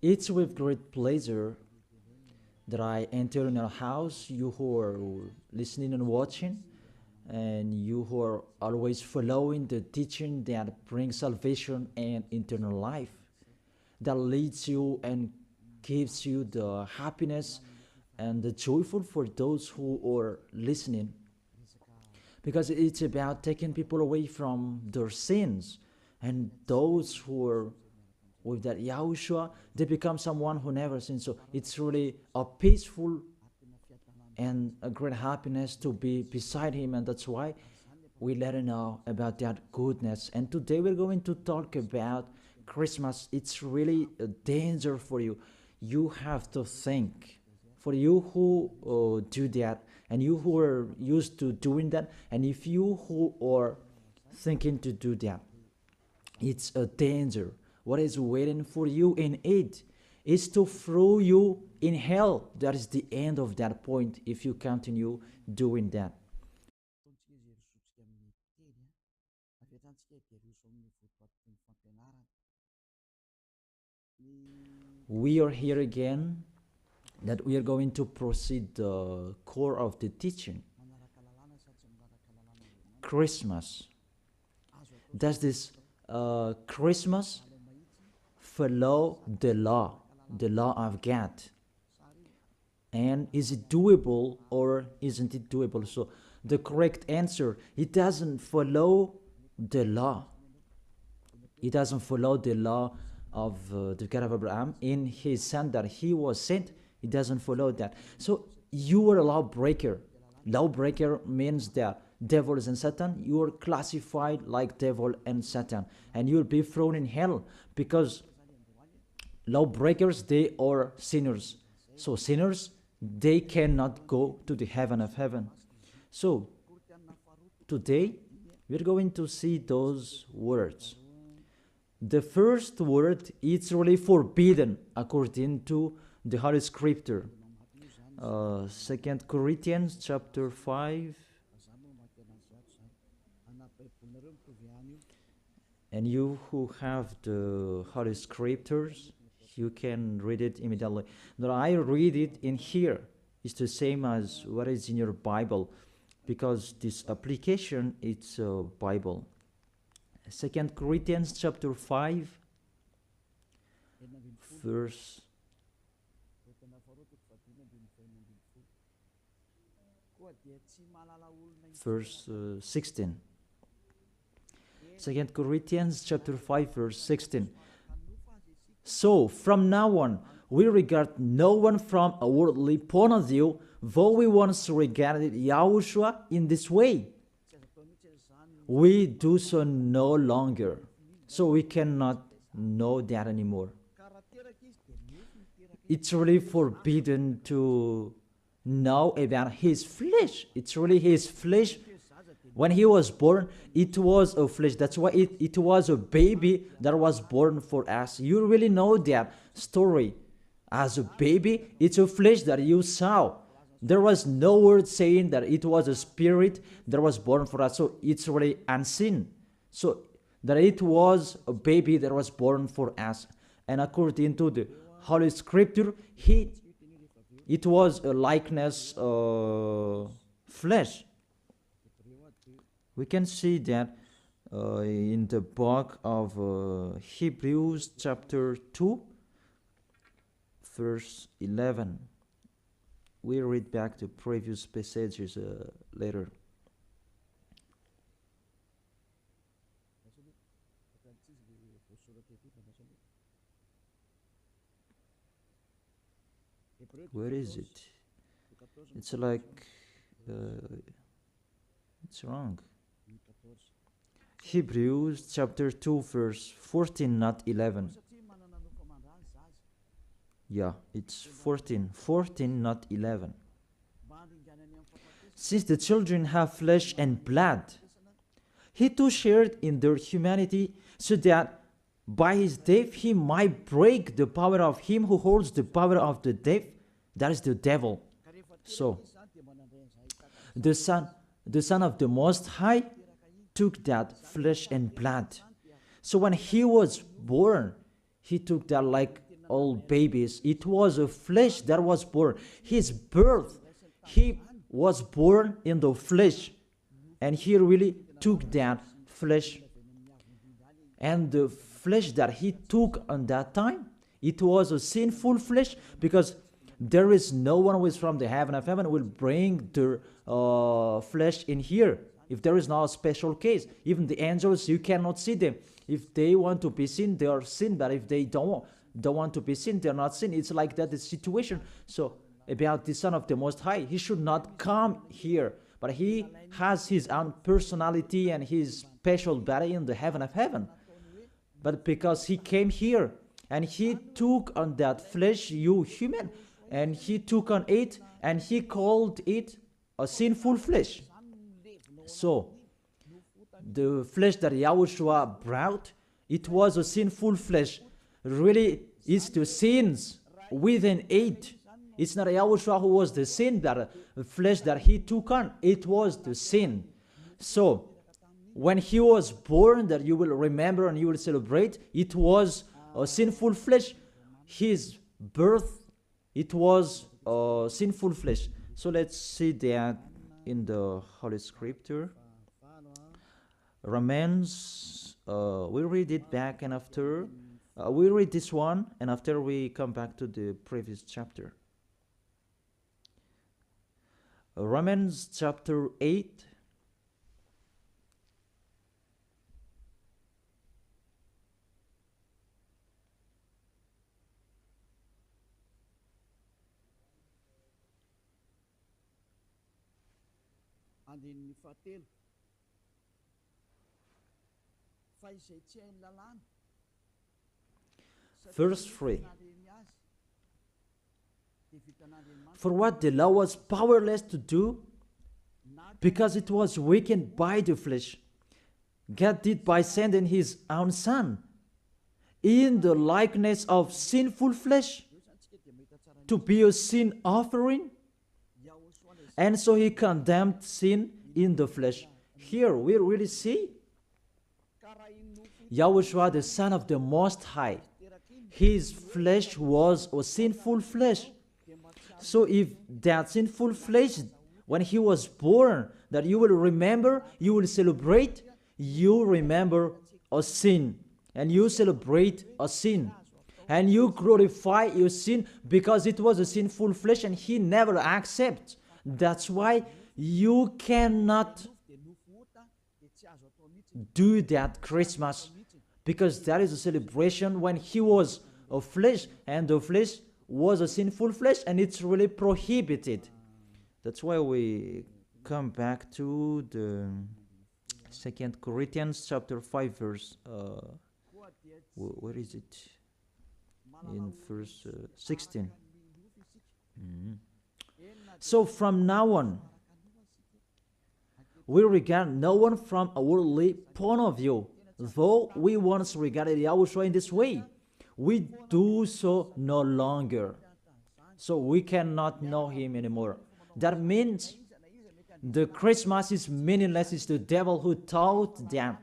It's with great pleasure that I enter in your house, you who are listening and watching, and you who are always following the teaching that brings salvation and eternal life, that leads you and gives you the happiness and the joyful for those who are listening, because it's about taking people away from their sins, and those who are with that Yahushua, they become someone who never sins. So it's really a peaceful and a great happiness to be beside him, and that's why we let him know about that goodness. And today we're going to talk about Christmas. It's really a danger for you. You have to think. For you who do that, and you who are used to doing that, and if you who are thinking to do that, it's a danger. What is waiting for you in it is to throw you in hell. That is the end of that point if you continue doing that. We are here again, that we are going to proceed the core of the teaching. Christmas. Does this Christmas follow the law of God? And is it doable or isn't it doable? So the correct answer, it doesn't follow the law. It doesn't follow the law of the God of Abraham in his son that he was sent. It doesn't follow that. So you are a lawbreaker. Lawbreaker means that devils and Satan, you are classified like devil and Satan, and you'll be thrown in hell, because lawbreakers, they are sinners. So sinners, they cannot go to the heaven of heaven. So today we're going to see those words. The first word is really forbidden according to the Holy Scripture. 2 Corinthians chapter 5. And you who have the Holy Scriptures, you can read it immediately. Now I read it in here. It's the same as what is in your Bible, because this application, it's a Bible. 2 Corinthians chapter 5, verse 16. 2 Corinthians chapter 5, verse 16. So from now on, we regard no one from a worldly point of view, though we once regarded Yahushua in this way. We do so no longer. So we cannot know that anymore. It's really forbidden to know about his flesh. It's really his flesh. When he was born, it was a flesh. That's why it was a baby that was born for us. You really know that story. As a baby, it's a flesh that you saw. There was no word saying that it was a spirit that was born for us. So it's really unseen. So that it was a baby that was born for us. And according to the Holy Scripture, it was a likeness flesh. We can see that in the book of Hebrews chapter 2, verse 11. We'll read back the previous passages later. Where is it? It's like, it's wrong. Hebrews chapter 2, verse 14, not 11. Yeah, it's 14, not 11. Since the children have flesh and blood, he too shared in their humanity, so that by his death he might break the power of him who holds the power of the death, that is the devil. So, the Son of the Most High took that flesh and blood. So when he was born, he took that like old babies. It was a flesh that was born. His birth, he was born in the flesh, and he really took that flesh. And the flesh that he took on that time, it was a sinful flesh, because there is no one who is from the heaven of heaven will bring their flesh in here if there is not a special case. Even the angels, you cannot see them. If they want to be seen, they are seen, but if they don't want to be seen, they are not seen. It's like that, the situation. So about the Son of the Most High, he should not come here, but he has his own personality and his special body in the heaven of heaven. But because he came here and he took on that flesh, you human, and he took on it and he called it a sinful flesh. So the flesh that Yahushua brought, it was a sinful flesh. Really, it's the sins within it. It's not Yahushua who was the sin, but the flesh that he took on, it was the sin. So when he was born, that you will remember and you will celebrate, it was a sinful flesh. His birth, it was a sinful flesh. So let's see that in the Holy Scripture. Romans, we read it back, and after we read this one, and after we come back to the previous chapter. Romans chapter 8. Verse 3. For what the law was powerless to do, because it was weakened by the flesh, God did by sending his own Son in the likeness of sinful flesh to be a sin offering. And so he condemned sin in the flesh. Here we really see Yahushua, the Son of the Most High. His flesh was a sinful flesh. So if that sinful flesh, when he was born, that you will remember, you will celebrate, you remember a sin. And you celebrate a sin. And you glorify your sin because it was a sinful flesh and he never accepts. That's why you cannot do that Christmas, because that is a celebration when he was a flesh, and the flesh was a sinful flesh, and it's really prohibited. That's why we come back to the 2 Corinthians chapter 5 verse, where is it? In verse 16. So from now on, we regard no one from a worldly point of view. Though we once regarded Yahushua in this way, we do so no longer. So we cannot know him anymore. That means the Christmas is meaningless. It's the devil who taught them.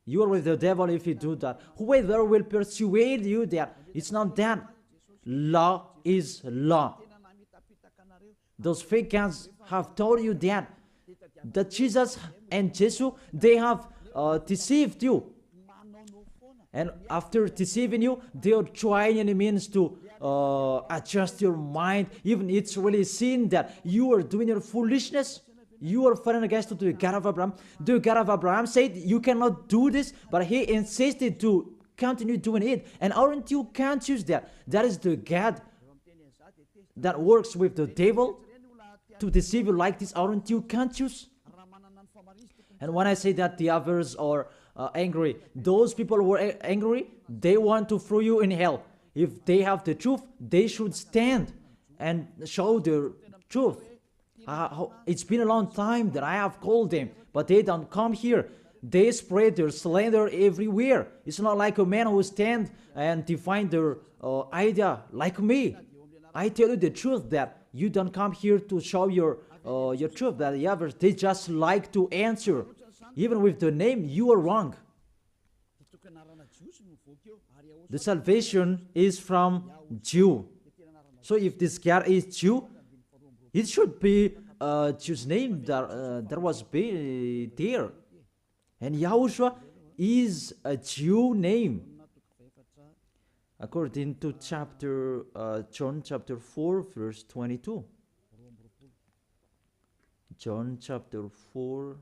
You are with the devil if you do that. Whoever will persuade you that it's not that. Law is law. Those fake guys have told you that Jesus and Jesus, they have deceived you. And after deceiving you, they are trying any means to adjust your mind. Even it's really seen that you are doing your foolishness. You are fighting against the God of Abraham. The God of Abraham said you cannot do this, but he insisted to continue doing it. And aren't you conscious that that is the God that works with the devil to deceive you like this? Aren't you conscious? And when I say that the others are angry, those people who are angry, they want to throw you in hell. If they have the truth, they should stand and show the truth. It's been a long time that I have called them, but they don't come here. They spread their slander everywhere. It's not like a man who stand and define their idea like me. I tell you the truth that you don't come here to show your truth. That the others, they just like to answer. Even with the name, you are wrong. The salvation is from Jew. So if this God is Jew, it should be a Jew's name that was there. And Yahushua is a Jew name. According to John chapter 4, verse 22. John chapter 4,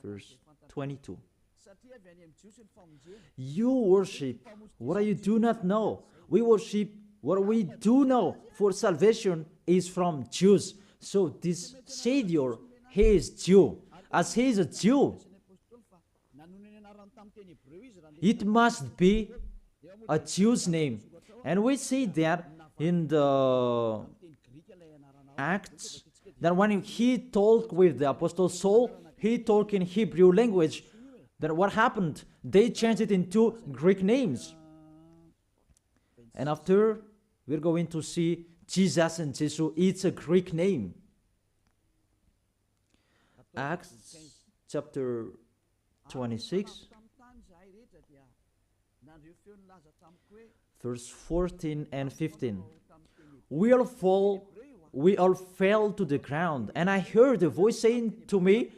verse 22. You worship what you do not know. We worship what we do know, for salvation is from Jews. So this Savior, he is Jew. As he is a Jew, it must be a Jew's name. And we see that in the Acts, that when he talked with the Apostle Saul, he talked in Hebrew language. Then what happened? They changed it into Greek names. And after, we're going to see Jesus and Jesus, it's a Greek name. Acts chapter 26, verse 14 and 15. We all fell to the ground, and I heard a voice saying to me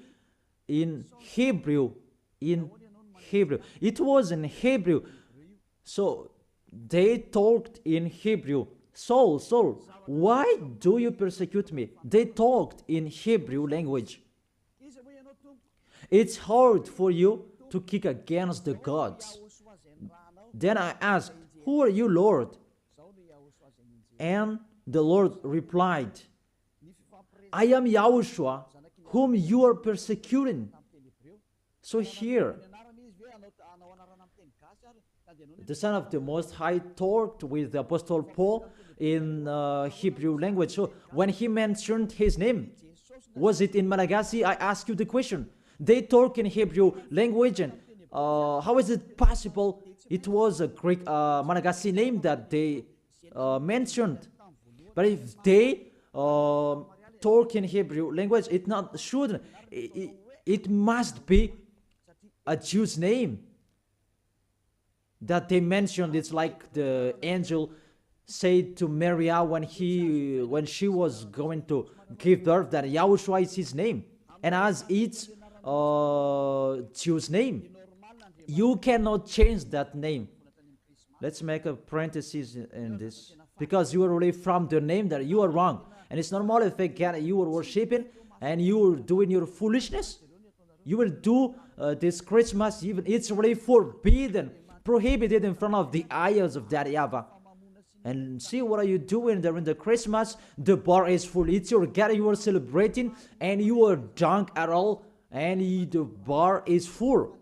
in Hebrew. It was in Hebrew. So they talked in Hebrew. Saul, Saul, why do you persecute me? They talked in Hebrew language. It's hard for you to kick against the gods. Then I asked, who are you, Lord? And the Lord replied, I am Yahushua, whom you are persecuting. So here, the Son of the Most High talked with the Apostle Paul in Hebrew language. So when he mentioned his name, was it in Malagasy? I ask you the question. They talk in Hebrew language, and how is it possible it was a Greek Malagasy name that they mentioned? But if they talk in Hebrew language, it not should. It must be a Jew's name that they mentioned. It's like the angel said to Maria when she was going to give birth, that Yahushua is his name. And as it's Jew's name, you cannot change that name. Let's make a parenthesis in this, because you are really from the name that you are wrong. And it's normal if you are worshiping and you are doing your foolishness. You will do this Christmas, even it's really forbidden, prohibited in front of the eyes of that YAHVAH. And see, what are you doing during the Christmas? The bar is full. It's your God you are celebrating, and you are drunk at all, and the bar is full.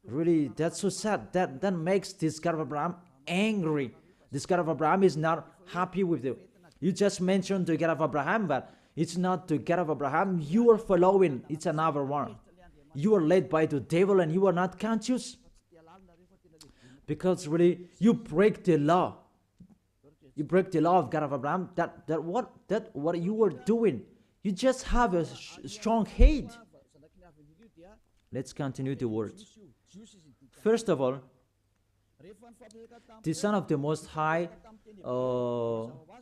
Really, that's so sad. That makes this God of Abraham angry. This God of Abraham is not happy with you. You just mentioned the God of Abraham, but it's not the God of Abraham you are following. It's another one. You are led by the devil, and you are not conscious. Because really, you break the law. You break the law of God of Abraham. What you are doing. You just have a strong hate. Let's continue the words. First of all, the Son of the Most High,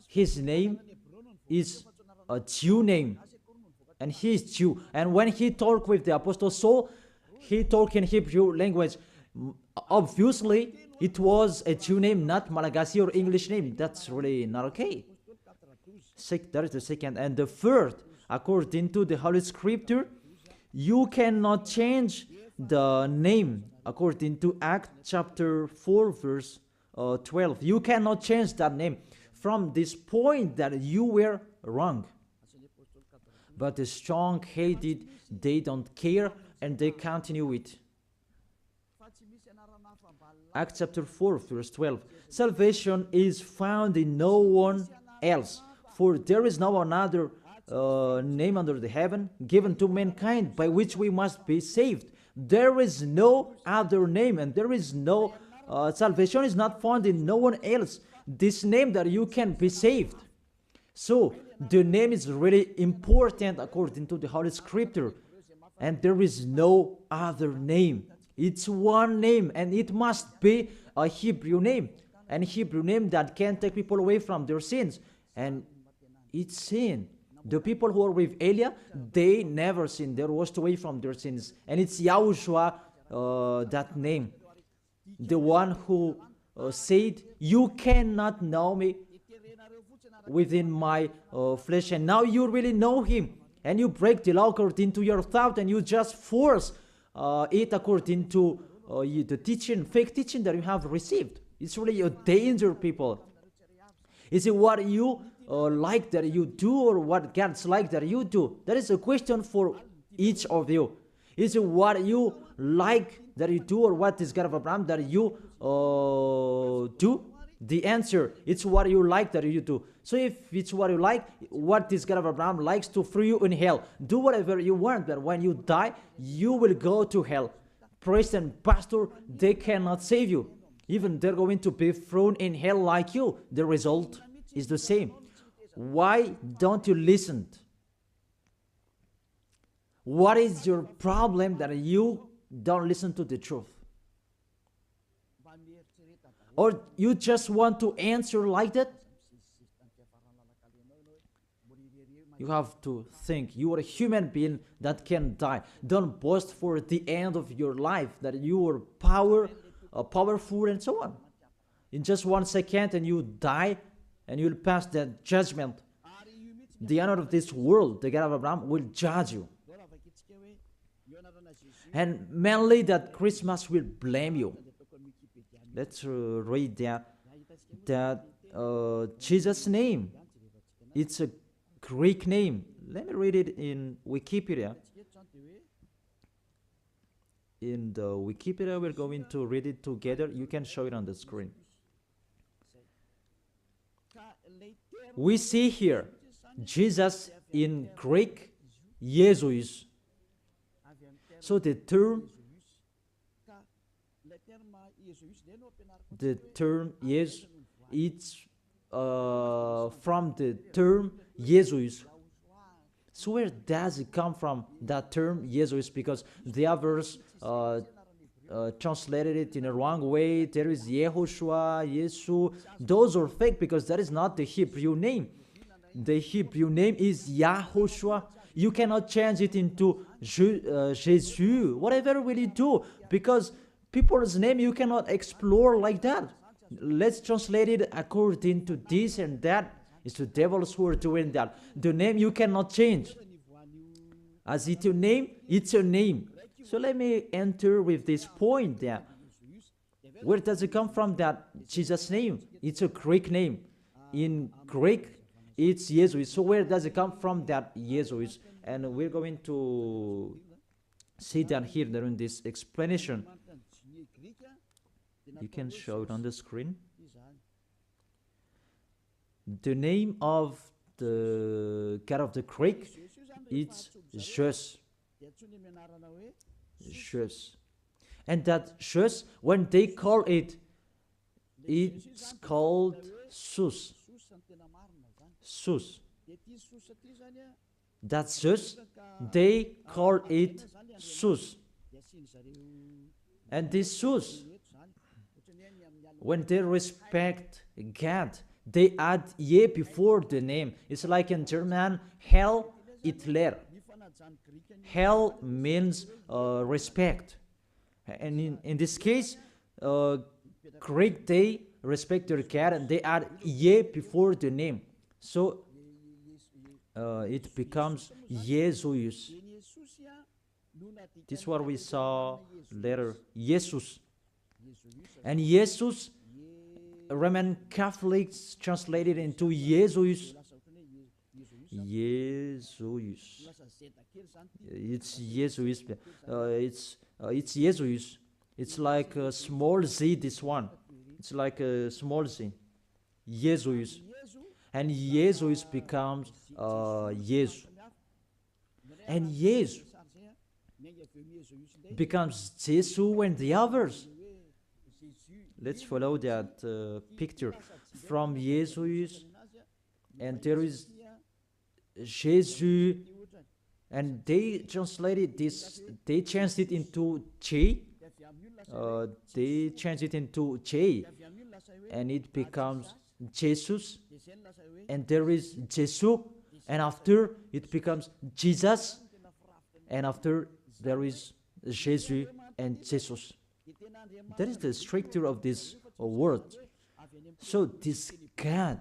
his name is a Jew name. And he is Jew. And when he talked with the Apostle Saul, he talked in Hebrew language. Obviously, it was a Jew name, not Malagasy or English name. That's really not okay. That is the second. And the third, according to the Holy Scripture, you cannot change the name. According to Acts chapter 4, verse 12. You cannot change that name from this point that you were wrong. But the strong-headed, they don't care, and they continue it. Acts chapter 4, verse 12. Salvation is found in no one else, for there is no another name under the heaven given to mankind by which we must be saved. There is no other name, and there is no salvation is not found in no one else. This name that you can be saved. So the name is really important according to the Holy Scripture. and there is no other name. It's one name, and it must be a Hebrew name, and Hebrew name that can take people away from their sins. And it's sin. The people who are with Elia, they never sinned. They were washed away from their sins. And it's Yahushua, that name. The one who said, you cannot know me within my flesh. And now you really know him. And you break the law according to your thought, and you just force it according to the teaching, fake teaching that you have received. It's really a danger, people. Is it what you like that you do, or what God's like that you do? That is a question for each of you. Is it what you like that you do, or what is God of Abraham that you do? The answer, it's what you like that you do. So if it's what you like, what this God of Abraham likes to throw you in hell. Do whatever you want, but when you die, you will go to hell. Priest and pastor, they cannot save you. Even they're going to be thrown in hell like you. The result is the same. Why don't you listen? What is your problem that you don't listen to the truth? Or you just want to answer like that? You have to think. You are a human being that can die. Don't boast for the end of your life that you are powerful and so on. In just 1 second and you die, and you'll pass that judgment. The honor of this world, the God of Abraham, will judge you. And mainly that Christmas will blame you. Let's read that Jesus' name. It's a Greek name. Let me read it in Wikipedia. In the Wikipedia, we're going to read it together. You can show it on the screen. We see here Jesus in Greek, Jesus. So the term is, it's from the term Jesus. So where does it come from, that term Jesus? Because the others translated it in a wrong way. There is YAHOSHUA, Yesu. Those are fake, because that is not the Hebrew name. The Hebrew name is YAHOSHUA. You cannot change it into Jesus. Whatever will you do? Because people's name you cannot explore like that. Let's translate it according to this and that. It's the devils who are doing that. The name you cannot change. As it's your name, it's your name. So let me enter with this point there. Where does it come from, that Jesus' name? It's a Greek name. In Greek, it's Jesus. So where does it come from, that Jesus? And we're going to see that here during this explanation. You can show it on the screen. The name of the God of the Greek, it's Jesus. Jesus. And that Jesus, when they call it, it's called Sus. Sus. That's just, they call it Sus. And this Sus, when they respect God, they add ye before the name. It's like in German, Heil Hitler. Heil means respect. And in this case, Greek, they respect their God, and they add ye before the name. So it becomes Jesus. This is what we saw later, Jesus. And Jesus, Roman Catholics translated into Jesus. Jesus. It's Jesus. It's Jesus. It's like a small z, this one. It's like a small z. Jesus. And Jesus becomes Jesus. And Jesus becomes Jesus and the others. Let's follow that picture from Jesus, and there is Jesus, and they translated this, they changed it into J. They changed it into J, and it becomes Jesus, and there is Jesus, and after it becomes Jesus, and after there is Jesus and Jesus. That is the structure of this word. So this God,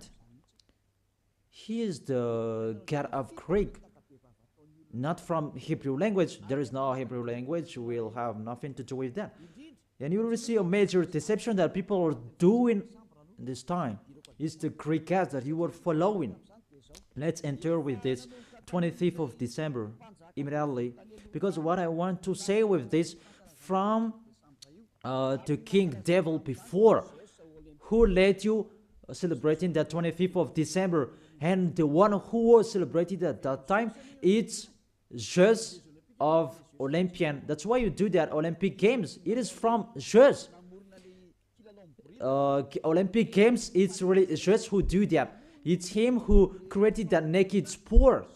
he is the God of Greek, not from Hebrew language. There is no Hebrew language, will have nothing to do with that. And you will see a major deception that people are doing this time. It's the Greek God that you are following. Let's enter with this 25th of December immediately, because what I want to say with this, from the king devil before, who led you celebrating the 25th of December, and the one who was celebrated at that time, it's Zeus of Olympian. That's why you do that Olympic Games. It is from Zeus. Olympic Games, it's really Zeus who do that. It's him who created that naked sport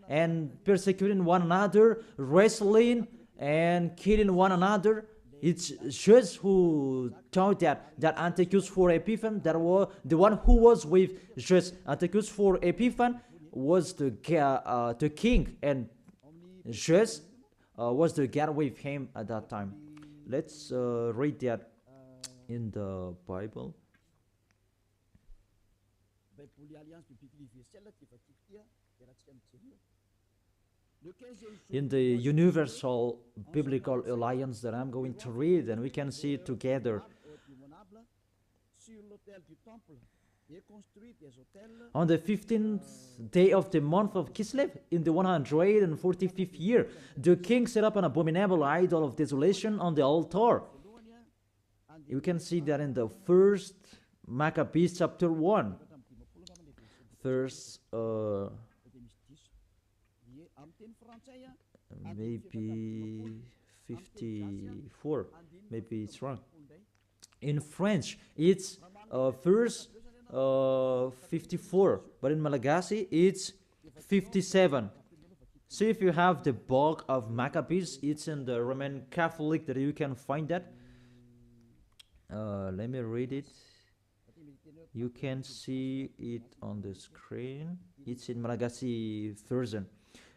and persecuting one another, wrestling and killing one another. It's Zeus who taught that Antiochus for Epiphan, that was the one who was with Zeus. Antiochus for Epiphan was the king, and Zeus was the god with him at that time. Let's read that in the Bible. In the Universal Biblical Alliance that I'm going to read, and we can see it together. On the 15th day of the month of Kislev, in the 145th year, the king set up an abominable idol of desolation on the altar. You can see that in the first Maccabees chapter 1, verse maybe 54, maybe it's wrong. In French, it's verse 54, but in Malagasy, it's 57. See if you have the book of Maccabees, it's in the Roman Catholic that you can find that. Let me read it. You can see it on the screen. It's in Malagasy version.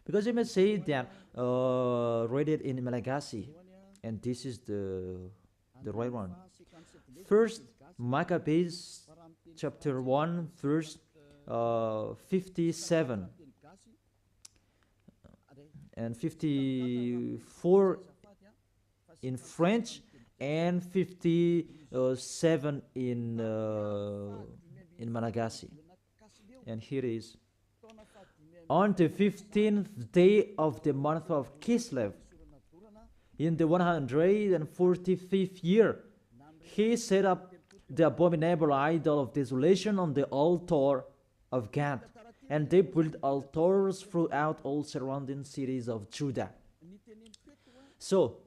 Because you may say that read it in Malagasy, and this is the right one. First Maccabees chapter 1 verse 57 and 54 in French, and 57 in Malagasy. And here it is. On the 15th day of the month of Kislev, in the 145th year, he set up the abominable idol of desolation on the altar of God, and they built altars throughout all surrounding cities of Judah. So,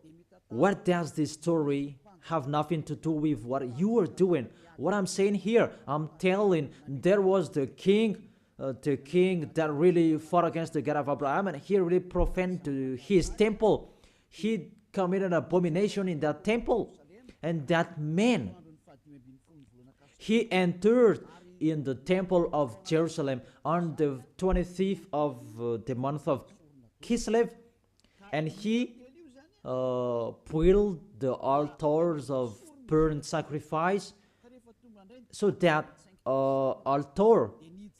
what does this story have nothing to do with what you are doing? What I'm saying here, I'm telling there was the king that really fought against the God of Abraham, and he really profaned his temple. He committed an abomination in that temple, and that man, he entered in the temple of Jerusalem on the 25th of the month of Kislev, and he built the altars of burnt sacrifice, so that altar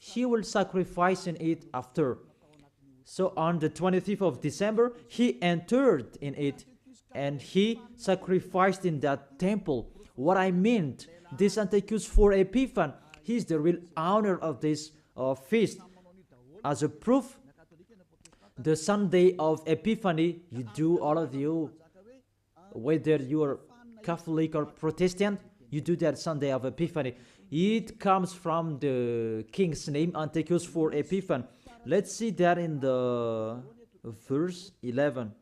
he will sacrifice in it after. So on the 25th of December, he entered in it, and he sacrificed in that temple. What I meant, this Antiochus for Epiphan, he is the real owner of this feast. As a proof, the Sunday of Epiphany, you do, all of you, whether you are Catholic or Protestant, you do that Sunday of Epiphany. It comes from the king's name, Antiochus for Epiphan. Let's see that in the verse 11.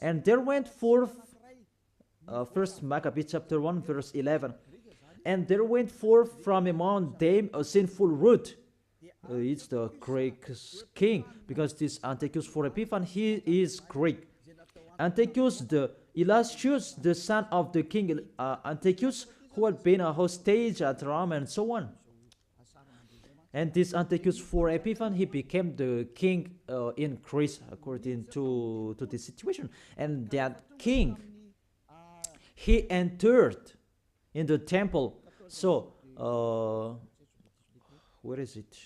And there went forth, first Maccabees chapter 1, verse 11. And there went forth from among them a sinful root, it's the Greek king, because this Antiochus for Epiphan, he is Greek. Antiochus the illustrious, the son of the king Antiochus, who had been a hostage at Rome and so on. And this Antiochus for Epiphan, he became the king in Greece according to this situation. And that king, he entered in the temple. So, where is it?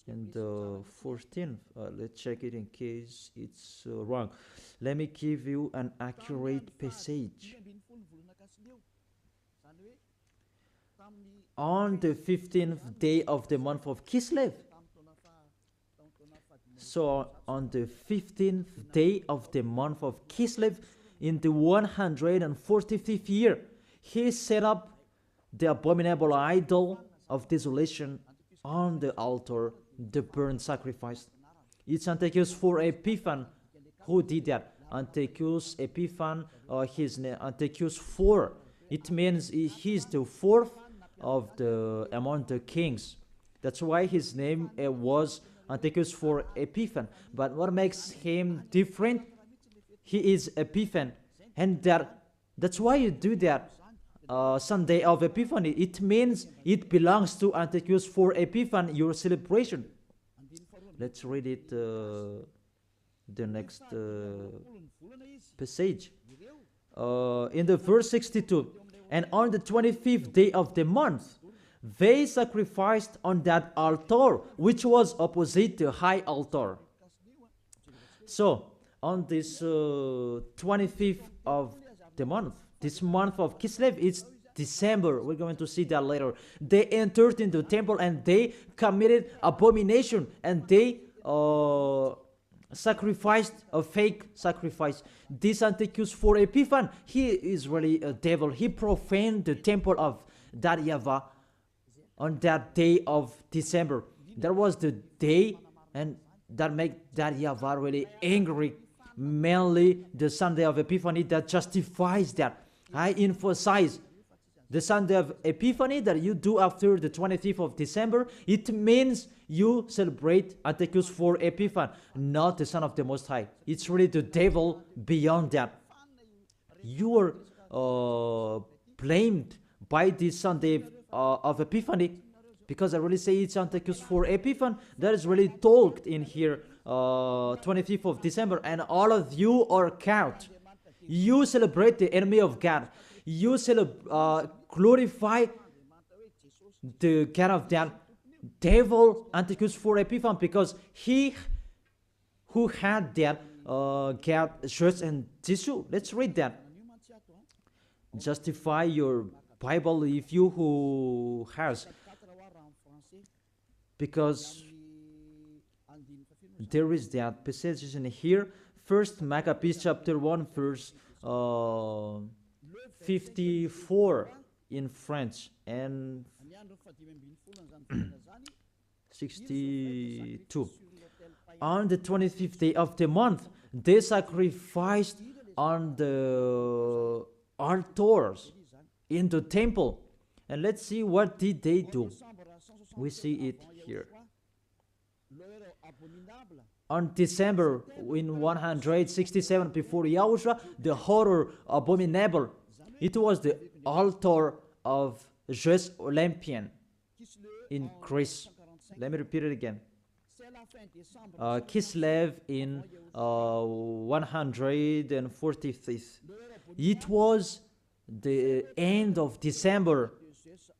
In the 14th, let's check it in case it's wrong. Let me give you an accurate passage. On the 15th day of the month of Kislev. So on the 15th day of the month of Kislev, in the 145th year, he set up the abominable idol of desolation on the altar, the burnt sacrifice. It's Antiochus for Epiphan who did that. Antiochus Epiphan, his name Antiochus IV. It means he's the fourth of the among the kings. That's why his name was Antiochus for Epiphan. But what makes him different? He is Epiphan, and that's why you do that. Sunday of Epiphany, it means it belongs to Antiochus for Epiphan, your celebration. Let's read it, the next passage. In the verse 62, and on the 25th day of the month, they sacrificed on that altar, which was opposite the high altar. So, on this 25th of the month, this month of Kislev, it's December. We're going to see that later. They entered into the temple and they committed abomination, and they sacrificed a fake sacrifice. This Antiochus for Epiphan, he is really a devil. He profaned the temple of that YAHVAH on that day of December. That was the day, and that made that YAHVAH really angry. Mainly the Sunday of Epiphany that justifies that. I emphasize the Sunday of Epiphany that you do after the 25th of December. It means you celebrate Antiochus for Epiphan, not the Son of the Most High. It's really the devil beyond that. You are blamed by this Sunday of Epiphany, because I really say it's Antiochus for Epiphan. That is really talked in here, 25th of December, and all of you are caught. You celebrate the enemy of God. You glorify the God of that devil, Antiochus for Epiphan, because he who had that God, church, and tissue. Let's read that. Justify your Bible if you who has, because there is that passage in here. First Maccabees chapter 1 verse 54 in French and 62. On the 25th day of the month, they sacrificed on the altars in the temple. And let's see what did they do. We see it here. On December in 167 before Yahushua, the horror abominable. It was the altar of Zeus Olympian in Greece. Let me repeat it again. Kislev in 145th. It was the end of December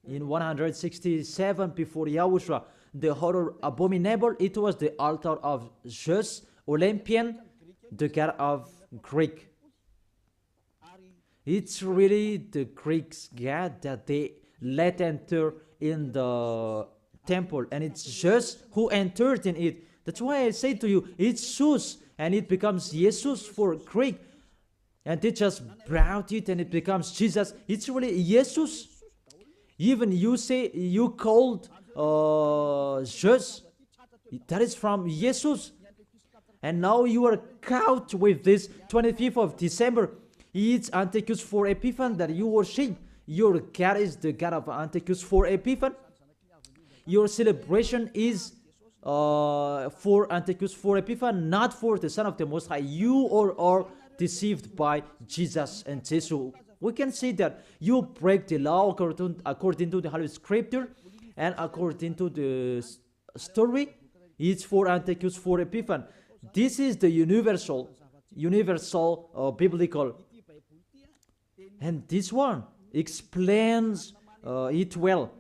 in 167 before Yahushua. The horror abominable, it was the altar of Zeus Olympian, the god of Greek. It's really the Greeks' god that they let enter in the temple, and it's Zeus who entered in it. That's why I say to you, it's Zeus, and it becomes Jesus for Greek, and they just brought it and it becomes Jesus. It's really Jesus. Even you say you called Zeus, that is from Jesus. And now you are caught with this 25th of December. It's Antiochus for Epiphan that you worship. Your God is the God of Antiochus for Epiphan. your celebration is for Antiochus, for Epiphan, not for the Son of the Most High. You are deceived by Jesus and Jesus. We can see that you break the law according to the Holy Scripture, and according to the story, it's for Antiochus, for Epiphan. This is the universal biblical, and this one explains it well.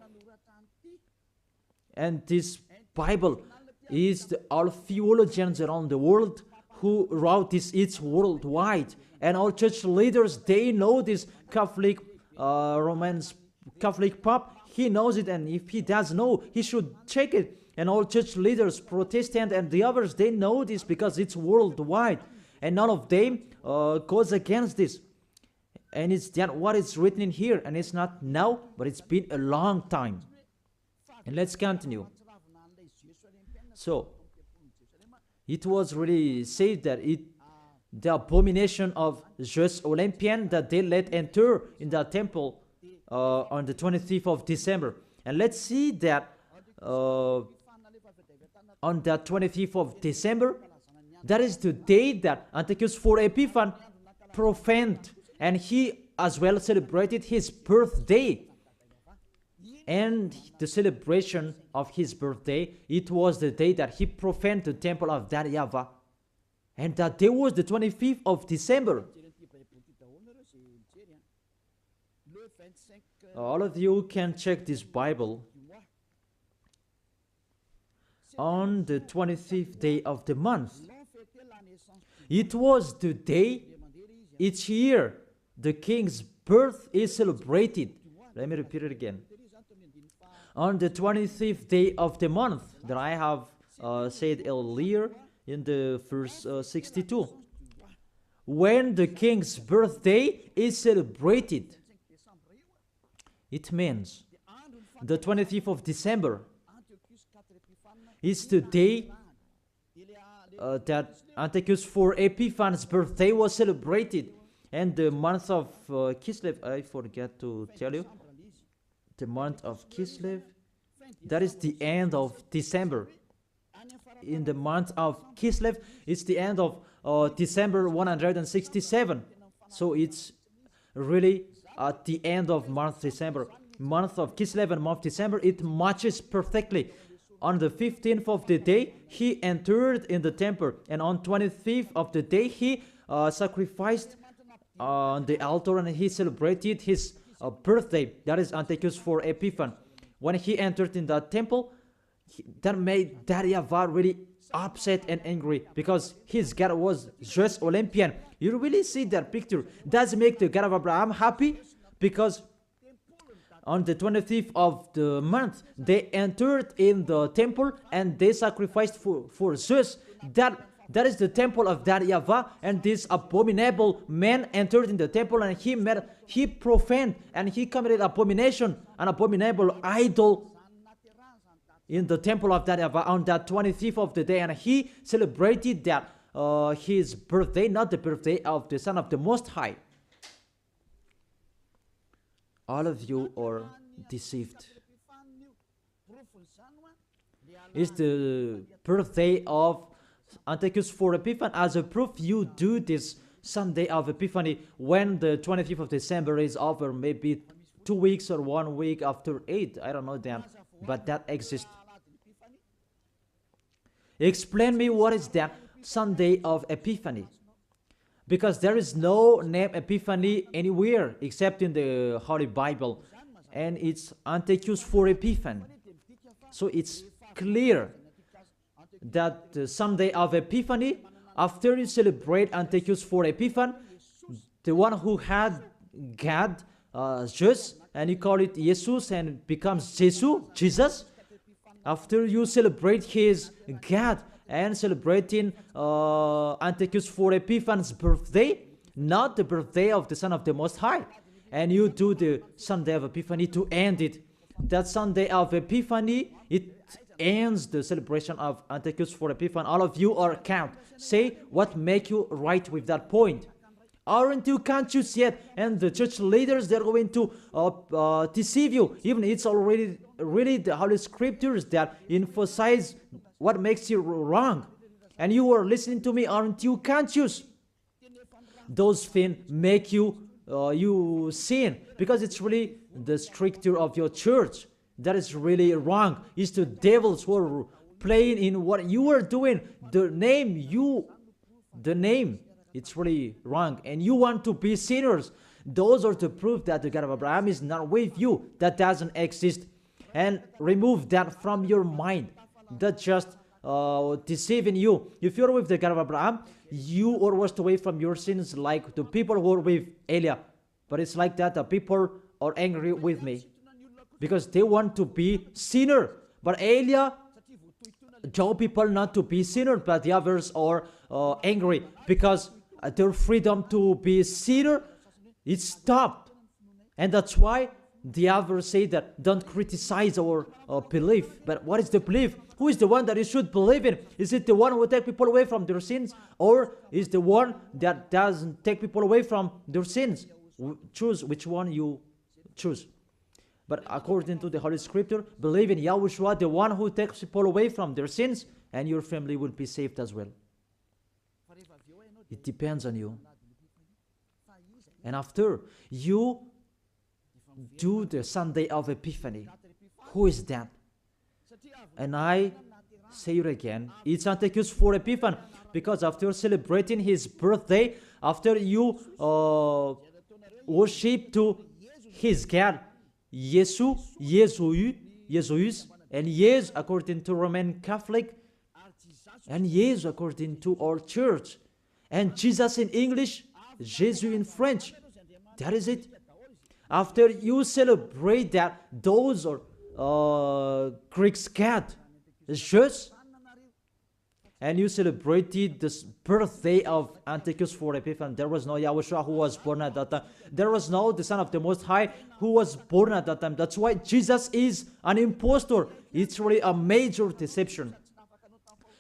And this Bible is all theologians around the world who wrote this. It's worldwide, and all church leaders, they know this. Catholic, Romans, Catholic Pope, he knows it, and if he does know, he should check it. And all church leaders, Protestant and the others, they know this because it's worldwide, and none of them goes against this. And it's that what is written in here, and it's not now, but it's been a long time. And let's continue. So it was really said that the abomination of Zeus Olympian, that they let enter in the temple on the 25th of December. And let's see that on the 25th of December, that is the day that Antiochus for Epiphan profaned, and he as well celebrated his birthday. And the celebration of his birthday, it was the day that he profaned the temple of that YAHVAH. And that day was the 25th of December. All of you can check this Bible. On the 25th day of the month, it was the day each year the king's birth is celebrated. Let me repeat it again. On the 25th day of the month that I have said earlier in the verse 62, when the king's birthday is celebrated, it means the 25th of December is the day that Antiochus for Epiphan's birthday was celebrated. And the month of Kislev, I forget to tell you, the month of Kislev, that is the end of December. In the month of Kislev, it's the end of December 167. So it's really at the end of month December. Month of Kislev and month December, it matches perfectly. On the 15th of the day, he entered in the temple, and on 25th of the day, he sacrificed on the altar, and he celebrated his birthday. That is Antiochus for Epiphan. When he entered in the temple, that made that YAHVAH really upset and angry, because his God was Zeus Olympian. You really see that picture. Does make the God of Abraham happy? Because on the 25th of the month, they entered in the temple and they sacrificed for Zeus. That is the temple of that YAHVAH, and this abominable man entered in the temple, and he profaned and he committed abomination, an abominable idol in the temple of that YAHVAH on that 25th of the day, and he celebrated that his birthday, not the birthday of the Son of the Most High. All of you are deceived. It's the birthday of Antiochus for Epiphan. As a proof, you do this Sunday of Epiphany when the 25th of December is over, maybe 2 weeks or 1 week after 8. I don't know that, but that exists. Explain me what is that Sunday of Epiphany. Because there is no name Epiphany anywhere except in the Holy Bible. And it's Antiochus for Epiphan. So it's clear that the Sunday of Epiphany, after you celebrate Antiochus for Epiphan, the one who had God, Zeus, and you call it Jesus and it becomes Jesus, after you celebrate his God and celebrating Antiochus for Epiphan's birthday, not the birthday of the Son of the Most High, and you do the Sunday of Epiphany to end it. That Sunday of Epiphany, it ends the celebration of Antiochus for Epiphan. All of you are count. Say what make you right with that point. Aren't you conscious yet? And the church leaders, they're going to deceive you. Even it's already really the Holy Scriptures that emphasize what makes you wrong. And you are listening to me, aren't you conscious? Those things make you sin, because it's really the stricture of your church that is really wrong. It's the devils who are playing in what you are doing. The name, it's really wrong, and you want to be sinners. Those are the proof that the God of Abraham is not with you. That doesn't exist. And remove that from your mind. That's just deceiving you. If you're with the God of Abraham, you are washed away from your sins like the people who are with Elia. But it's like that. The people are angry with me because they want to be sinner. But Elia told people not to be sinner, but the others are angry because their freedom to be sinner is stopped. And that's why the others say that don't criticize our belief. But what is the belief? Who is the one that you should believe in? Is it the one who takes people away from their sins, or is the one that doesn't take people away from their sins? Choose which one you choose. But according to the Holy Scripture, believe in Yahushua, the one who takes people away from their sins, and your family will be saved as well. It depends on you. And after you do the Sunday of Epiphany, who is that? And I say it again, it's Antiochus for Epiphany, because after celebrating his birthday, after you worship to his God, Jesus, and yes according to Roman Catholic, and yes according to our church, and Jesus in English, Jesus in French. That is it. After you celebrate that, those are Greek God, Jesus, and you celebrated the birthday of Antiochus for Epiphany. There was no YAHOSHUA who was born at that time. There was no the Son of the Most High who was born at that time. That's why Jesus is an impostor. It's really a major deception.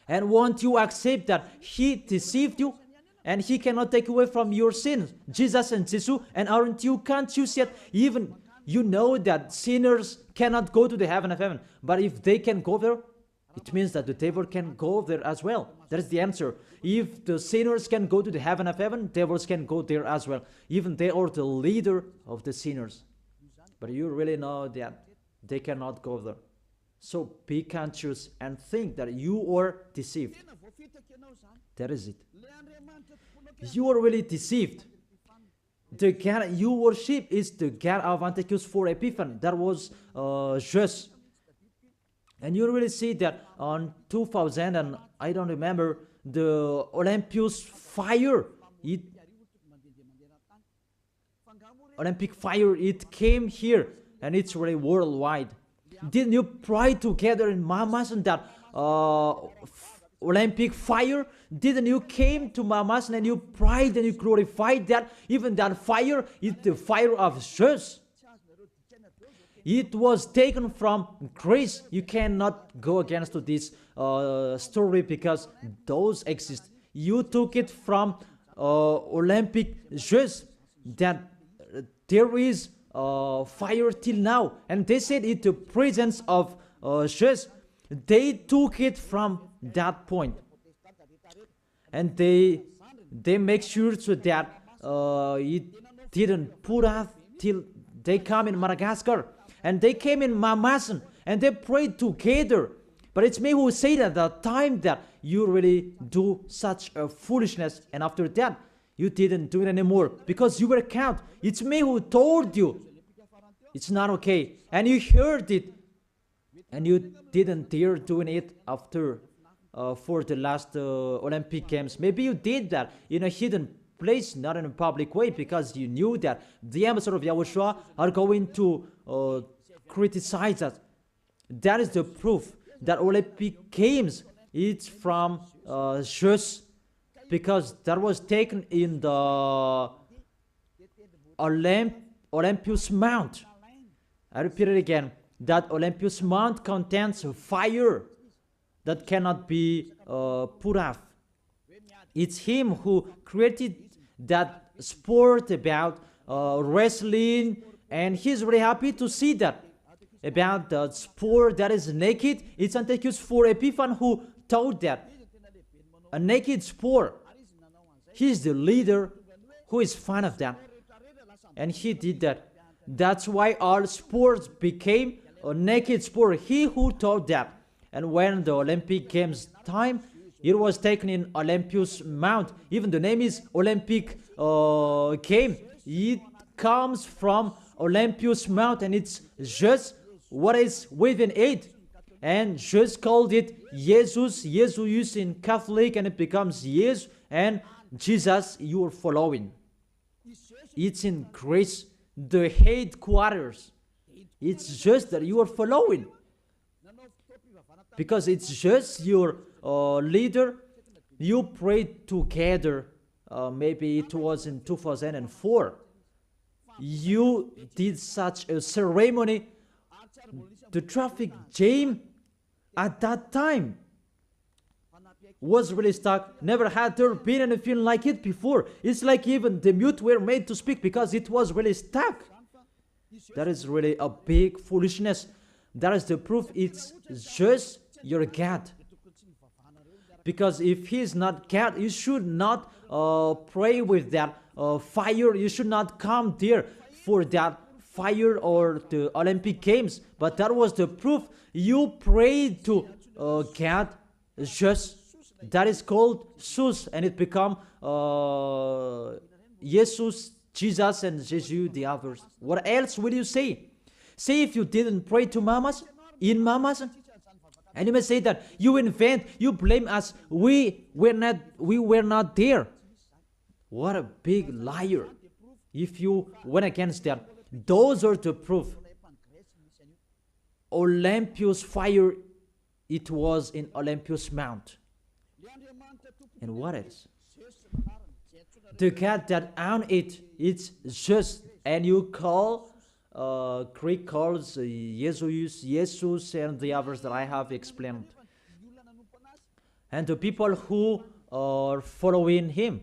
And won't you accept that he deceived you? And he cannot take away from your sins. Jesus and Jesus, and aren't you conscious yet? Even you know that sinners cannot go to the heaven of heaven. But if they can go there, it means that the devil can go there as well. That is the answer. If the sinners can go to the heaven of heaven, devils can go there as well. Even they are the leader of the sinners. But you really know that they cannot go there. So be conscious and think that you are deceived. That is it. You are really deceived. The God you worship is the God of Antiochus for Epiphany. That was Jesus. And you really see that on 2000, and I don't remember, the Olympus fire, Olympic fire, it came here, and it's really worldwide. Didn't you pray together in Mamas and that Olympic fire? Didn't you came to Mamas and you prayed and you glorified that? Even that fire is the fire of Jesus. It was taken from Greece. You cannot go against this story because those exist. You took it from Olympic Jesus, that there is fire till now. And they said it the presence of Jesus. They took it from that point. And they make sure so that it didn't put out till they come in Madagascar. And they came in Mamasan and they prayed together. But it's me who said at the time that you really do such a foolishness. And after that, you didn't do it anymore because you were caught. It's me who told you it's not okay. And you heard it. And you didn't dare doing it after for the last Olympic Games. Maybe you did that in a hidden place, not in a public way, because you knew that the ambassador of YAHOSHUA are going to criticize us. That is the proof that Olympic Games is from Jesus, because that was taken in the Olympus Mount. I repeat it again, that Olympus Mount contains fire that cannot be put off. It's him who created that sport about wrestling, and he's really happy to see that. about the spore that is naked. It's Antiochus for Epiphan who taught that. A naked spore. He's the leader who is fan of that. And he did that. That's why all sports became a naked sport. He who taught that. And when the Olympic Games time, it was taken in Olympus Mount. Even the name is Olympic game. It comes from Olympus Mount, and it's just what is within it. And just called it Jesus, Jesus in Catholic, and it becomes Jesus and Jesus you are following. It's in Greece, the headquarters. It's just that you are following. Because it's just your leader. You prayed together. Maybe it was in 2004. You did such a ceremony. The traffic jam at that time was really stuck. Never had there been anything like it before. It's like even the mute were made to speak because it was really stuck. That is really a big foolishness. That is the proof. It's just your God. Because if he is not God, you should not pray with that fire. You should not come there for that fire or the Olympic Games. But that was the proof. You prayed to God just. That is called Sus, and it become Jesus, Jesus, and Jesus the others. What else will you say? Say if you didn't pray to mamas, in mamas, and you may say that you invent, you blame us. We were not there. What a big liar! If you went against that, those are the proof. Olympus fire, it was in Olympus Mount. And what else? The God that owned it, it's just, and you call, Greek calls Jesus, and the others that I have explained. And the people who are following him,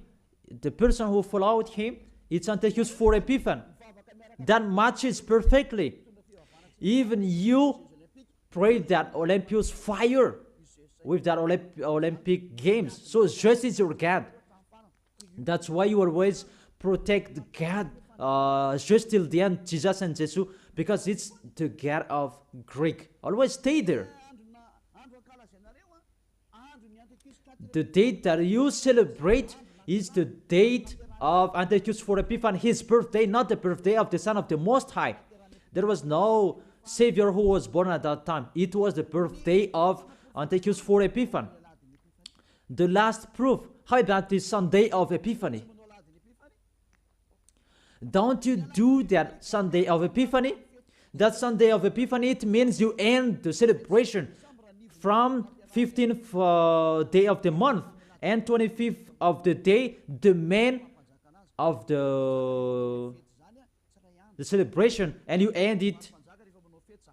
the person who followed him, it's Antiochus for Epiphan. That matches perfectly. Even you prayed that Olympus fire with that Olympic Games. So just is your God. That's why you always protect God just till the end, Jesus and Jesus, because it's the God of Greek. Always stay there. The date that you celebrate is the date of Antiochus for Epiphan, his birthday, not the birthday of the Son of the Most High. There was no Savior who was born at that time. It was the birthday of Antiochus for Epiphan. The last proof. How about the Sunday of Epiphany? Don't you do that Sunday of Epiphany? That Sunday of Epiphany, it means you end the celebration from 15th day of the month and 25th of the day, the man of the celebration, and you end it.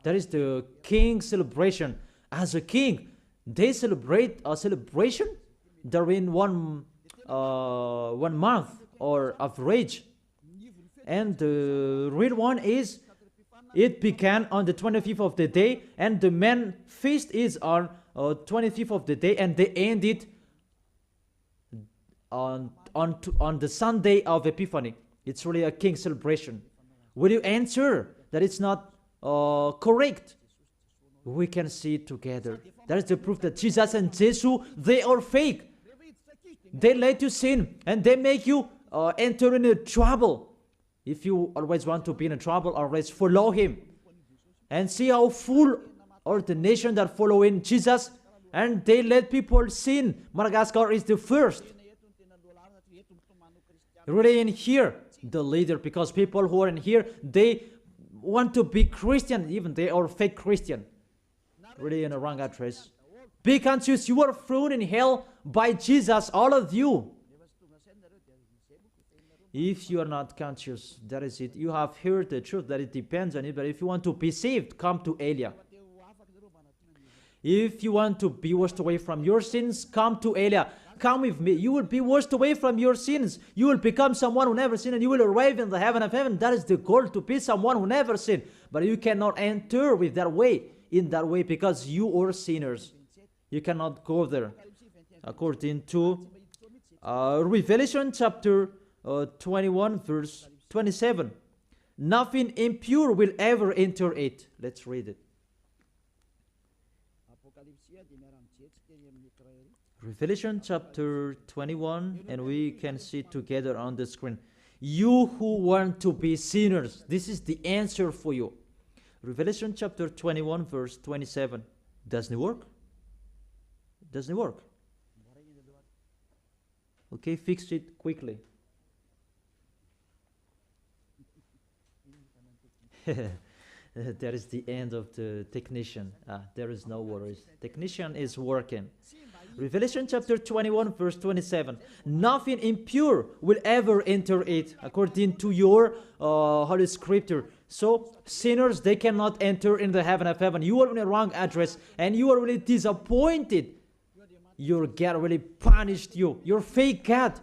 That is the king celebration. As a king, they celebrate a celebration during one month or average. And the real one is, it began on the 25th of the day, and the main feast is on 25th of the day, and they end it on the Sunday of Epiphany. It's really a king celebration. Will you answer that it's not correct? We can see it together. That is the proof that Jesus and Jesus, they are fake. They let you sin, and they make you enter into trouble. If you always want to be in trouble, always follow him. And see how full are the nation that follow in Jesus, and they let people sin. Madagascar is the first. Really in here, the leader, because people who are in here, they want to be Christian, even they are fake Christian. Really in a wrong address. Be conscious, you are thrown in hell by Jesus, all of you. If you are not conscious, that is it. You have heard the truth, that it depends on it. But if you want to be saved, come to Elia. If you want to be washed away from your sins, come to Elia. Come with me. You will be washed away from your sins. You will become someone who never sinned, and you will arrive in the heaven of heaven. That is the goal, to be someone who never sinned. But you cannot enter with that way, in that way, because you are sinners. You cannot go there. According to Revelation chapter 21 verse 27. Nothing impure will ever enter it. Let's read it. Revelation chapter 21, and we can see together on the screen. You who want to be sinners, this is the answer for you. Revelation chapter 21 verse 27. Doesn't it work? Doesn't it work? Okay, fix it quickly. That is the end of the technician. There is no worries. Technician is working. Revelation chapter 21 verse 27. Nothing impure will ever enter it, according to your Holy Scripture. So sinners, they cannot enter in the heaven of heaven. You are in the wrong address, and you are really disappointed. Your God really punished you. Your fake God.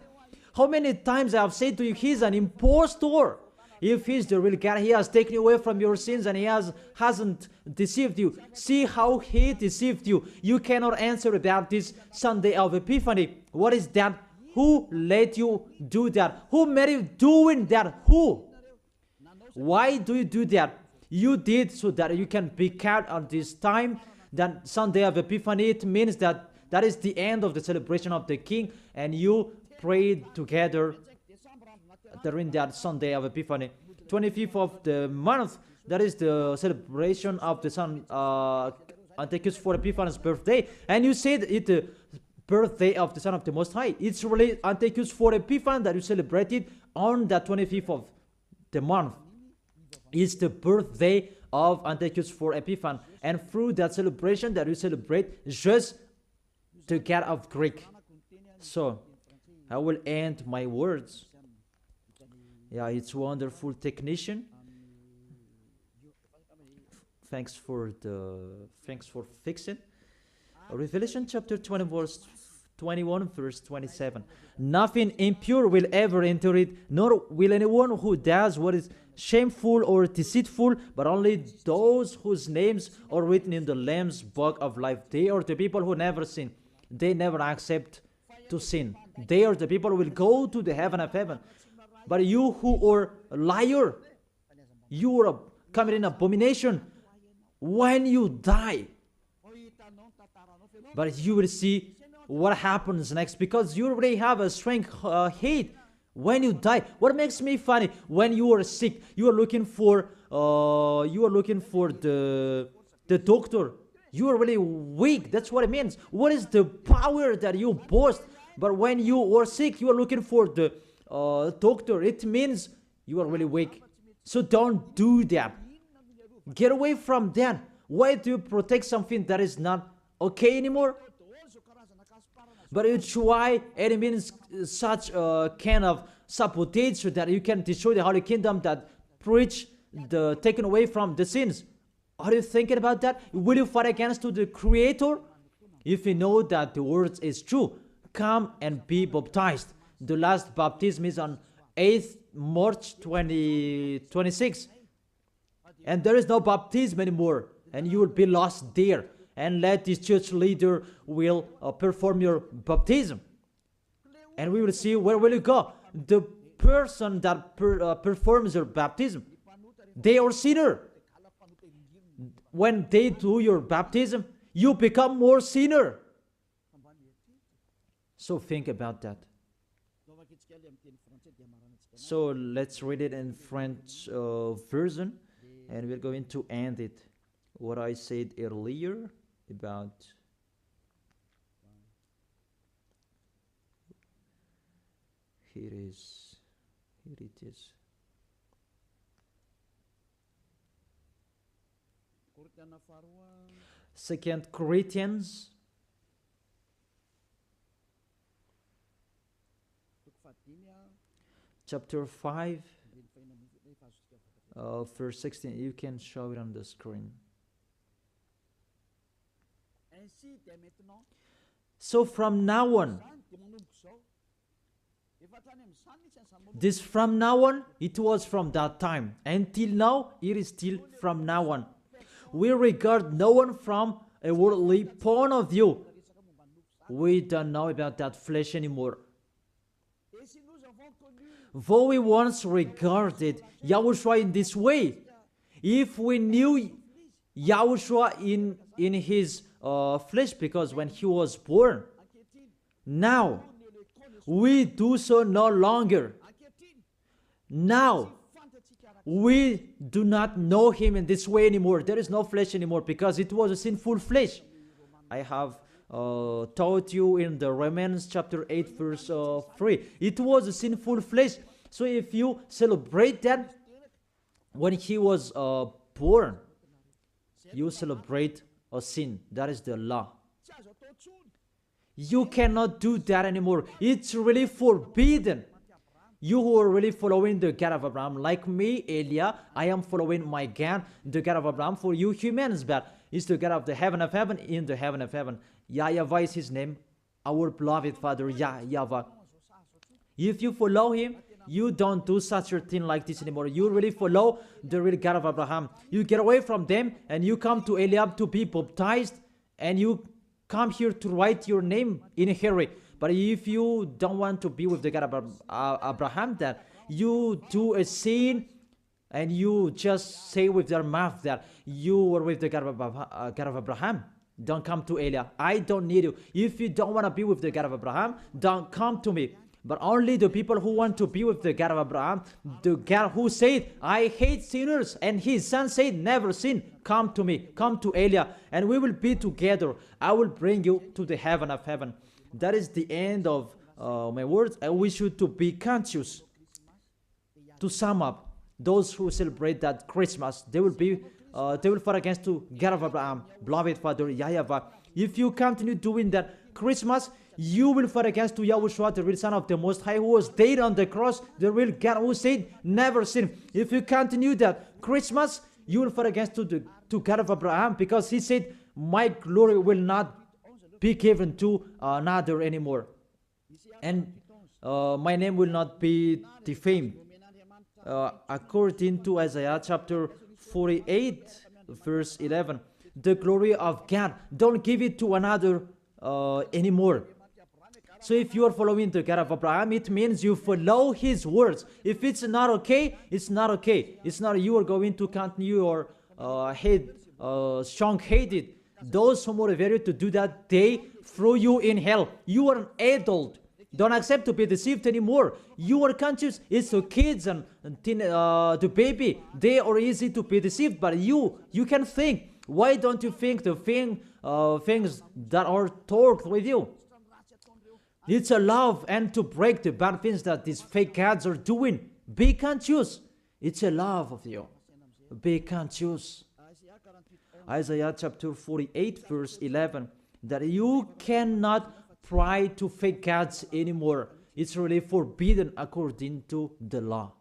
How many times I have said to you, he's an impostor. If he's the real God, he has taken you away from your sins, and he hasn't deceived you. See how he deceived you. You cannot answer about this Sunday of Epiphany. What is that? Who let you do that? Who made you doing that? Who? Why do you do that? You did so that you can be kept on this time. That Sunday of Epiphany, it means that that is the end of the celebration of the King, and you prayed together during that Sunday of Epiphany. 25th of the month, that is the celebration of the Son Antiochus for Epiphanes' birthday, and you said it the birthday of the Son of the Most High. It's really Antiochus for Epiphanes that you celebrated on the 25th of the month. It's the birthday of Antiochus for Epiphanes, and through that celebration that you celebrate just the God of Greek. So I will end my words. Yeah, it's wonderful technician. Thanks for fixing. Revelation chapter 21 verse 27. Nothing impure will ever enter it, nor will anyone who does what is shameful or deceitful, but only those whose names are written in the Lamb's book of life. They are the people who never sin. They never accept to sin. They are the people who will go to the heaven of heaven. But you who are a liar, you are committing abomination when you die. But you will see what happens next, because you already have a strong hate when you die. What makes me funny, when you are sick, you are looking for the doctor. You are really weak. That's what it means. What is the power that you boast? But when you are sick, you are looking for the doctor. It means you are really weak. So don't do that. Get away from that. Why do you protect something that is not okay anymore? But you try, and it means such a kind of sabotage so that you can destroy the Holy Kingdom that preach the taken away from the sins. Are you thinking about that? Will you fight against the Creator? If you know that the word is true, come and be baptized. The last baptism is on 8th March 2026. And there is no baptism anymore. And you will be lost there. And let this church leader will perform your baptism. And we will see where will you go. The person that performs your baptism, they are sinner. When they do your baptism, you become more sinner. So think about that. So let's read it in French version, and we're going to end it. What I said earlier about here it is. 2 Corinthians chapter 5 verse 16. You can show it on the screen. So from now on, This from now on, it was from that time. Until now, it is still from now on. We regard no one from a worldly point of view. We don't know about that flesh anymore. Though we once regarded Yahushua in this way, if we knew Yahushua in his flesh, because when he was born, now we do so no longer. Now we do not know him in this way anymore. There is no flesh anymore because it was a sinful flesh. I have taught you in the Romans chapter 8 verse 3. It was a sinful flesh. So if you celebrate that when he was born, you celebrate a sin. That is the law. You cannot do that anymore. It's really forbidden. You who are really following the God of Abraham, like me, Elia, I am following my God, the God of Abraham. For you humans, but it's the God of the heaven of heaven, in the heaven of heaven. YAHVAH is his name, our beloved Father, YAHVAH. If you follow him, you don't do such a thing like this anymore. You really follow the real God of Abraham. You get away from them and you come to Eliab to be baptized, and you come here to write your name in a hurry. But if you don't want to be with the God of Abraham, that you do a sin and you just say with your mouth that you were with the God of Abraham, don't come to Elia. I don't need you. If you don't want to be with the God of Abraham, don't come to me. But only the people who want to be with the God of Abraham, the God who said, I hate sinners, and his son said, never sin, come to me, come to Elia, and we will be together. I will bring you to the heaven of heaven. That is the end of my words. I wish you to be conscious. To sum up, those who celebrate that Christmas, they will fight against to God of Abraham, beloved Father YAHVAH. If you continue doing that Christmas, you will fight against to Yahushua, the real Son of the Most High, who was dead on the cross, the real God who said, never sin. If you continue that Christmas, you will fight against to God of Abraham, because he said, my glory will not be given to another anymore, and my name will not be defamed. According to Isaiah chapter 48 verse 11, the glory of God, don't give it to another anymore. So if you are following the God of Abraham, it means you follow his words. If it's not okay, it's not okay. It's not you are going to continue your strong-headed. Those who motivate you to do that, they throw you in hell. You are an adult. Don't accept to be deceived anymore. You are conscious. It's the kids and the baby. They are easy to be deceived, but you can think. Why don't you think the things that are taught with you? It's a love and to break the bad things that these fake gods are doing. Be conscious. It's a love of you. Be conscious. Isaiah chapter 48 verse 11, that you cannot pray to fake gods anymore. It's really forbidden according to the law.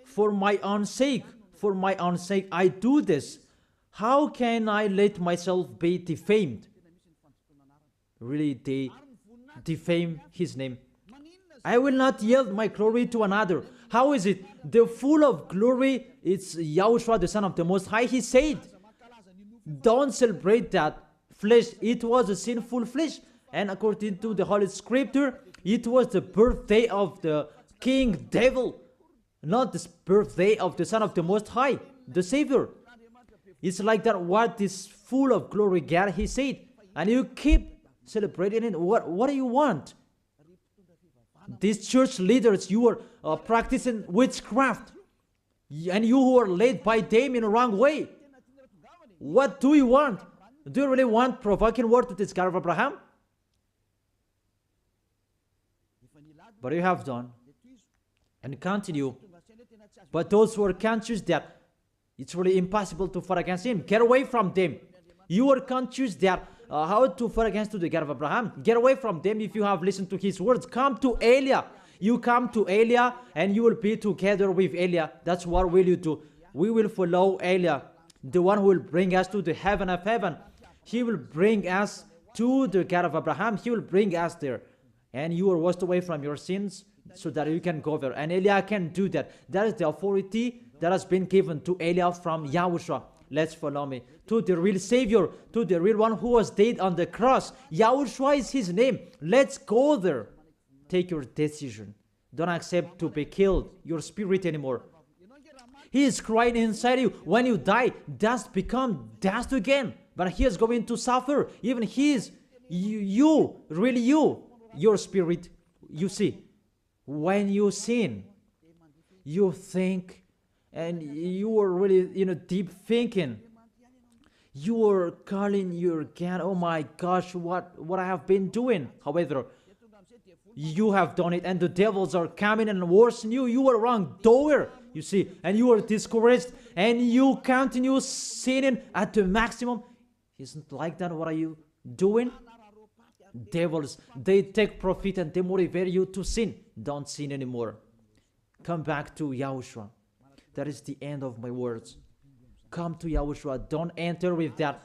For my own sake, I do this. How can I let myself be defamed? Really, they defame his name. I will not yield my glory to another. How is it? The full of glory, it's Yahushua, the Son of the Most High. He said, don't celebrate that flesh. It was a sinful flesh. And according to the Holy Scripture, it was the birthday of the King Devil, not the birthday of the Son of the Most High, the Savior. It's like that, what is full of glory, God, he said. And you keep celebrating it. What do you want? These church leaders, you are practicing witchcraft, and you who are led by them in a wrong way. What do you want? Do you really want provoking word to this God of Abraham? But you have done and continue. But those who are conscious that it's really impossible to fight against him, get away from them. You are conscious that how to fight against the God of Abraham. Get away from them if you have listened to his words. Come to Elia. You come to Elia and you will be together with Elia. That's what will you do. We will follow Elia, the one who will bring us to the heaven of heaven. He will bring us to the God of Abraham. He will bring us there. and you are washed away from your sins so that you can go there. And Eliah can do that. That is the authority that has been given to Eliah from Yahushua. Let's follow me to the real Savior, to the real one who was dead on the cross. Yahushua is his name. Let's go there. Take your decision. Don't accept to be killed, your spirit anymore. He is crying inside you. When you die, dust become dust again. But he is going to suffer. Even he is, really you, your spirit. You see, when you sin, you think, and you are really, deep thinking. You are calling your God, oh my gosh, what I have been doing. However, you have done it, and the devils are coming and worse you. You are wrongdoer, you see, and you are discouraged, and you continue sinning at the maximum. Isn't like that? What are you doing? Devils, they take profit and they motivate you to sin. Don't sin anymore. Come back to Yahushua. That is the end of my words. Come to Yahushua. Don't enter with that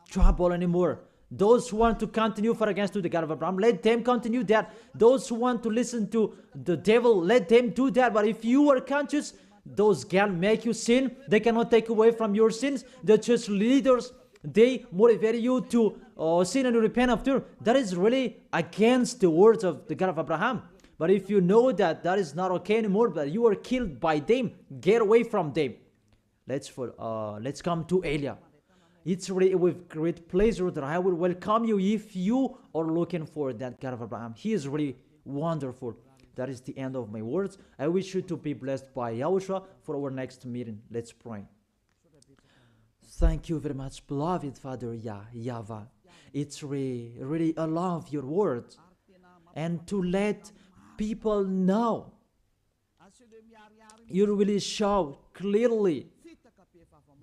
trouble anymore. Those who want to continue for against to the God of Abraham, let them continue that. Those who want to listen to the devil, let them do that. But if you are conscious, those can make you sin. They cannot take away from your sins. The church leaders, they motivate you to sin and repent after. That is really against the words of the God of Abraham. But if you know that that is not okay anymore, but you are killed by them, get away from them. Let's come to Eliah. It's really with great pleasure that I will welcome you if you are looking for that God of Abraham. He is really wonderful. That is the end of my words. I wish you to be blessed by Yahushua for our next meeting. Let's pray. Thank you very much, beloved Father YAHVAH. It's really I love your words. And to let people know, you really show clearly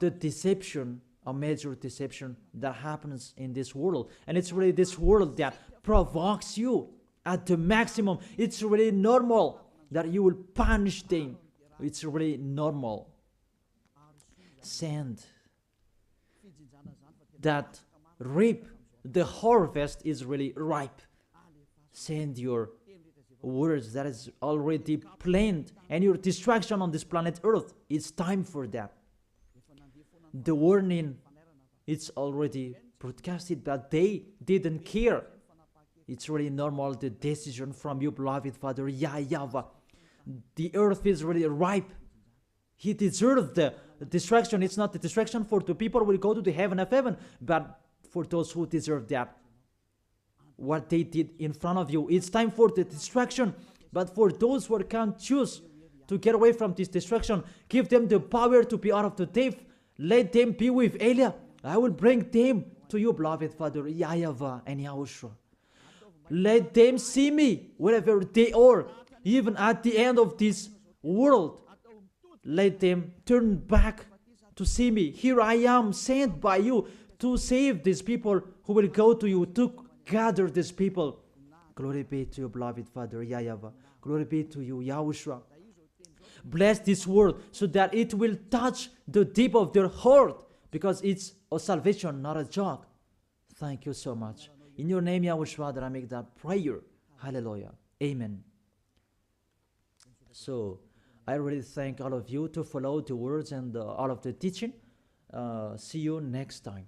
the deception, a major deception that happens in this world. And it's really this world that provokes you at the maximum. It's really normal that you will punish them. It's really normal. Send that reap. The harvest is really ripe. Send your words that is already planned, and your distraction on this planet Earth. It's time for that. The warning, it's already broadcasted, but they didn't care. It's really normal, the decision from you, beloved Father YAHVAH. The earth is really ripe. He deserved the distraction. It's not the distraction for the people who will go to the heaven of heaven, but for those who deserve that. What they did in front of you. It's time for the distraction. But for those who can't choose to get away from this distraction, give them the power to be out of the death. Let them be with Eliah. I will bring them to you, beloved Father YAHVAH and Yahushua. Let them see me wherever they are, even at the end of this world. Let them turn back to see me. Here I am, sent by you to save these people who will go to you, to gather these people. Glory be to you, beloved Father YAHVAH. Glory be to you, Yahushua. Bless this word so that it will touch the deep of their heart, because it's a salvation, not a joke. Thank you so much. In your name, Yahushua, that I make that prayer. Hallelujah. Amen. So, I really thank all of you to follow the words and all of the teaching. See you next time.